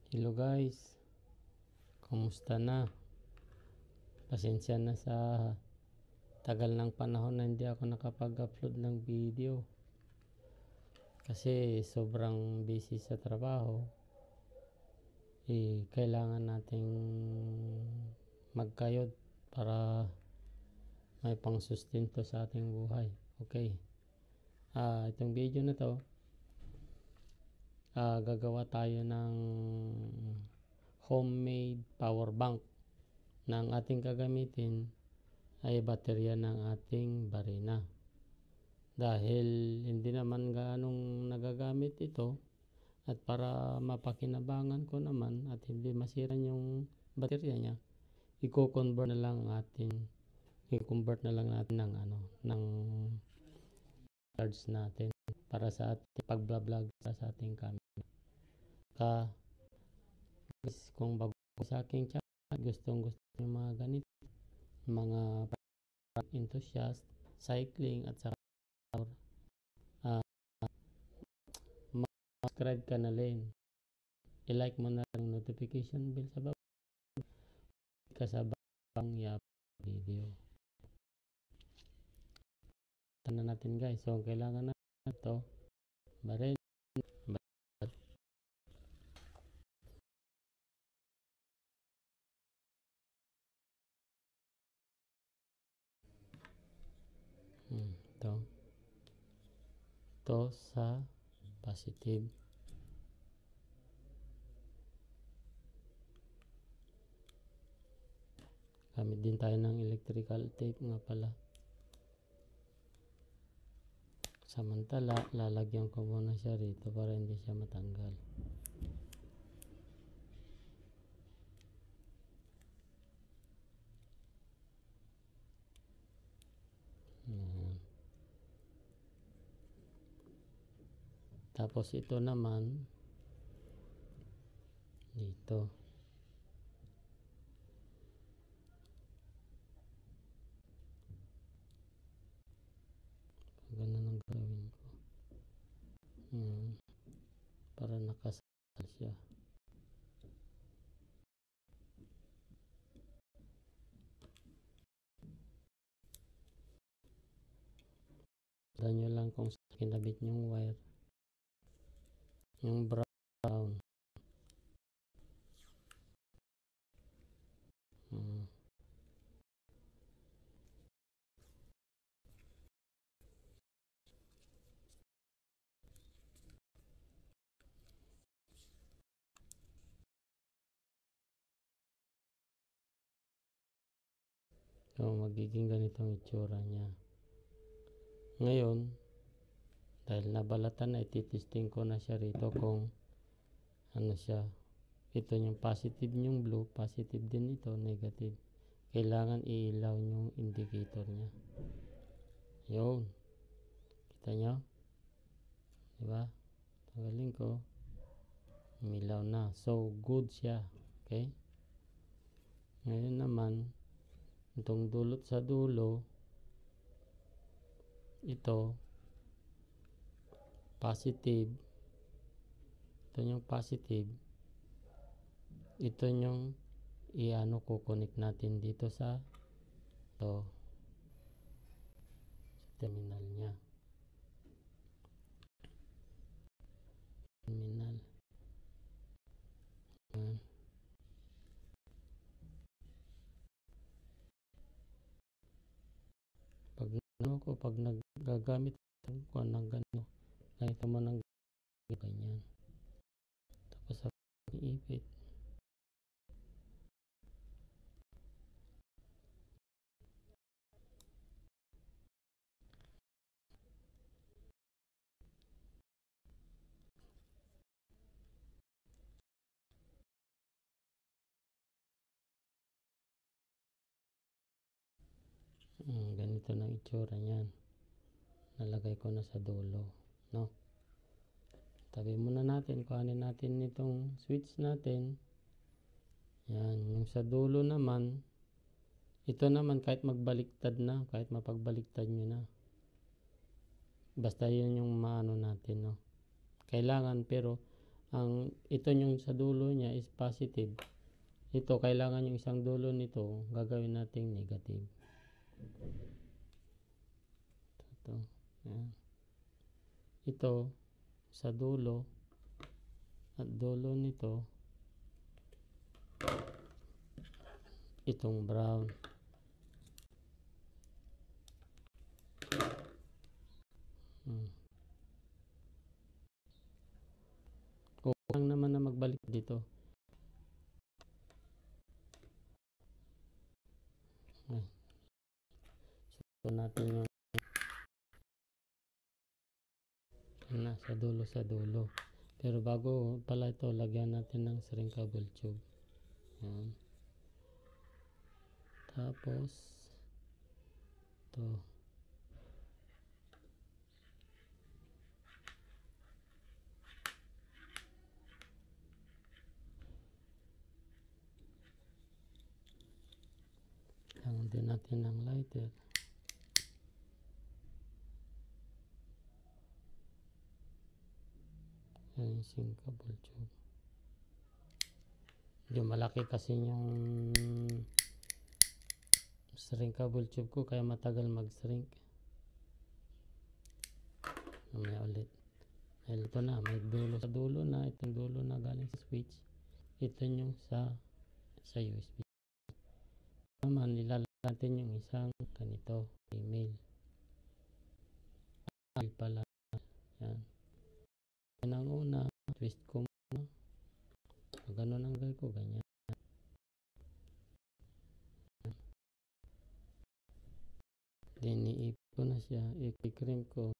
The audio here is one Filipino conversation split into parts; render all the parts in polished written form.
Hello guys, kumusta na? Pasensya na sa tagal ng panahon na hindi ako nakapag-upload ng video kasi sobrang busy sa trabaho. Kailangan nating magkayod para may pangsustento sa ating buhay. Okay. Itong video na to, gagawa tayo ng homemade power bank na ang ating gagamitin ay baterya ng ating barina. Dahil hindi naman gaanong nagagamit ito at para mapakinabangan ko naman at hindi masira yung baterya niya, i-convert na lang natin ng charge natin para sa ating pag-vlog sa ating camera. Guys, kung bago sa aking channel, gusto yung mga ganito, mga enthusiast, cycling at saka subscribe ka na rin. I-like mo na ang notification bell sa baba kasabang video. Tanda natin guys, so kailangan na ito baril. Ito sa positive. Gamit din tayo ng electrical tape nga pala. Samantala, lalagyan ko muna siya rito para hindi siya matanggal. Tapos ito naman dito. Ganun ang gawin ko. Para nakasal siya. Tandaan nyo lang kung sa kinabit yung wire. Yung brown. So, magiging ganitong itsura niya. Ngayon, dahil nabalatan na, ititesting ko na siya rito kung ano siya. Ito yung positive yung blue, positive din ito, negative. Kailangan iilaw yung indicator niya. Yun. Kita nyo? Diba? Tanggalin ko. Umilaw na. So, good siya. Okay? Ngayon naman, itong dulot sa dulo, ito, positive. Ito yung positive. Ito yung kukonek natin dito sa terminal niya. Pag nagagamit ko ng ganito mo ng ganyan. Tapos sa iipit. Ganito na itsura niyan. Nalagay ko na sa dulo, no? Tabi muna natin, kuhanin natin nitong switch natin. Yan, yung sa dulo naman, ito naman kahit magbaliktad na, kahit mapagbaliktad nyo na. Basta yun yung maano natin, no? Kailangan pero ito yung sa dulo niya is positive. Ito, kailangan yung isang dulo nito gagawin nating negative. Ito sa dulo at dulo nito itong brown. Kung naman na magbalik dito. So natin yung sa dulo. Pero bago pala ito, lagyan natin ng shrinkable tube. Yan. Tapos ito. Lagyan din natin ng lighter. Yung shrinkable tube. Medyo malaki kasi yung shrinkable tube ko kaya matagal mag-shrink. Mamaya ulit. Dahil ito na, may dulo sa dulo na. Itong dulo na galing sa switch. Ito yung sa USB. Naman, nilalagyan natin yung isang ganito, email. Pala. Yan. Yan ang una. Twist ko muna. Ganun ang gawin ko, ganyan. Then iipit ko na siya, i-cream ko.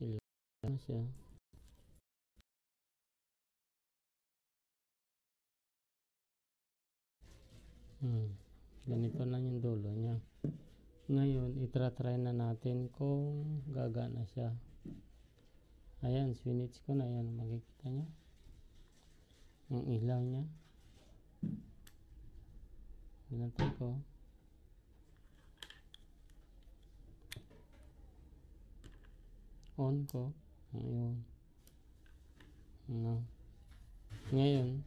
Ilagay na siya. Ganito lang yung dulo niya. Ngayon, itratry na natin kung gagana siya. Ayan, switch ko na. Ayan, makikita niya. Ang ilaw niya. Binantay ko. On ko. Ayun. No. Ngayon,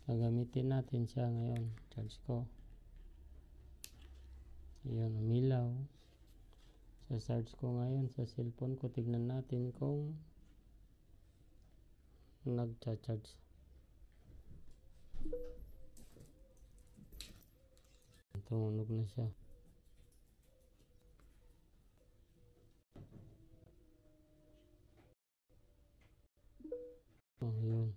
gagamitin natin siya ngayon. Charge ko. Ayun, umilaw. Sa charge ko ngayon sa cellphone ko. Tignan natin kung nagcha-charge. Tumunog na siya. Oh, yun.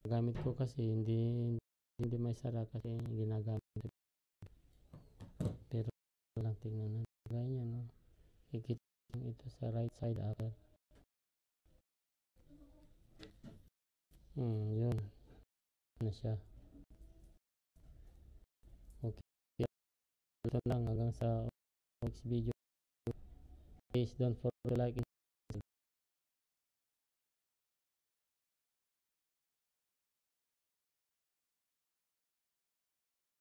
Gamit ko kasi hindi may sara kasi ginagamit. Pero lang tingnan natin. Ganyan, no? Ikita ito sa right side upper. Yun. Na siya. Okay. Ito lang hanggang sa next video. Please don't forget to like